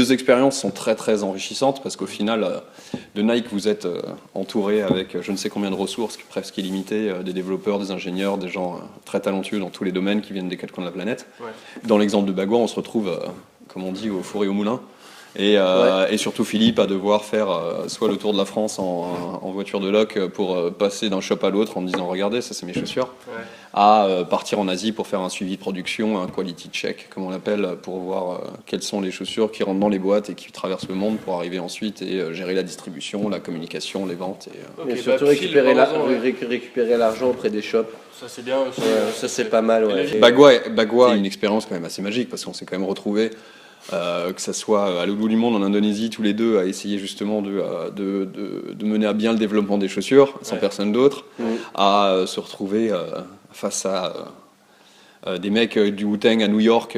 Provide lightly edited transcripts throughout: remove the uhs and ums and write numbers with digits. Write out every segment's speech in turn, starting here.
deux expériences sont très très enrichissantes parce qu'au final, de Nike, vous êtes entouré avec je ne sais combien de ressources presque illimitées, des développeurs, des ingénieurs, des gens très talentueux dans tous les domaines qui viennent des quatre coins de la planète. Ouais. Dans l'exemple de Bagua, on se retrouve, comme on dit, au four et au moulin. Et surtout Philippe à devoir faire soit le tour de la France en voiture de loc pour passer d'un shop à l'autre en disant regardez ça c'est mes chaussures, à partir en Asie pour faire un suivi de production, un quality check comme on l'appelle, pour voir quelles sont les chaussures qui rentrent dans les boîtes et qui traversent le monde pour arriver ensuite et gérer la distribution, la communication, les ventes et surtout récupérer l'argent auprès des shops. Ça c'est bien aussi. Ça c'est pas mal. Ouais. Bagua c'est une expérience quand même assez magique parce qu'on s'est quand même retrouvés que ça soit à l'autre bout du monde en Indonésie, tous les deux à essayer justement de mener à bien le développement des chaussures sans personne d'autre, à se retrouver face à des mecs du Wu-Tang à New York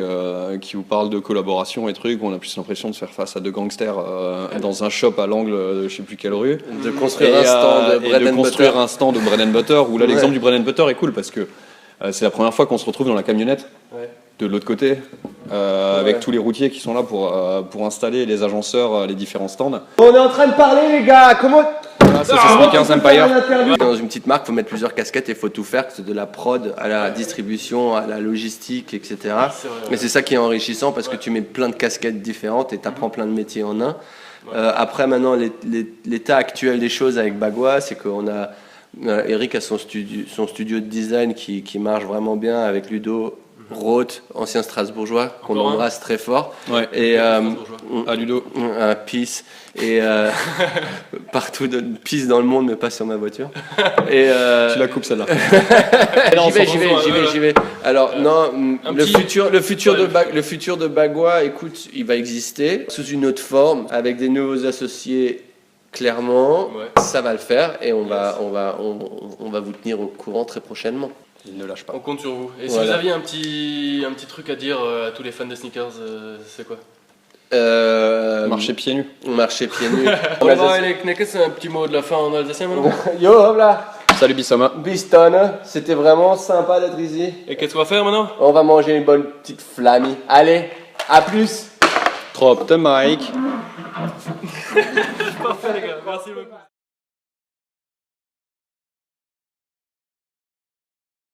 qui vous parlent de collaboration et trucs, où on a plus l'impression de se faire face à deux gangsters dans un shop à l'angle de je sais plus quelle rue, de construire un stand de bread and butter, où là l'exemple du bread and butter est cool parce que c'est la première fois qu'on se retrouve dans la camionnette de l'autre côté, avec tous les routiers qui sont là pour installer les agenceurs, les différents stands. On est en train de parler les gars, comment... c'est Sneakers Empire. Dans une petite marque, il faut mettre plusieurs casquettes et il faut tout faire, que c'est de la prod à la distribution, à la logistique, etc. Mais c'est ça qui est enrichissant parce que tu mets plein de casquettes différentes et tu apprends plein de métiers en un. Après, maintenant, l'état actuel des choses avec Bagua, c'est qu'on a... Eric a son studio de design qui marche vraiment bien avec Ludo Roth, ancien Strasbourgeois, qu'on embrasse très fort. Ouais. Et Ludo. Peace. Et partout, peace dans le monde, mais pas sur ma voiture. Et tu la coupes celle-là. J'y vais. Alors non, le futur de Bagua, écoute, il va exister sous une autre forme, avec des nouveaux associés. Clairement, ça va le faire et on va vous tenir au courant très prochainement. Il ne lâche pas. On compte sur vous. Et si vous aviez un petit truc à dire à tous les fans de sneakers, c'est quoi? Marcher pieds nus. Marcher pieds nus. On va les knackers, c'est un petit mot de la fin en alsacien maintenant. Yo, hop là. Salut Bissama. Biston, c'était vraiment sympa d'être ici. Et qu'est-ce qu'on va faire maintenant? On va manger une bonne petite flamie. Allez, à plus. Drop the mic. Parfait les gars, merci beaucoup.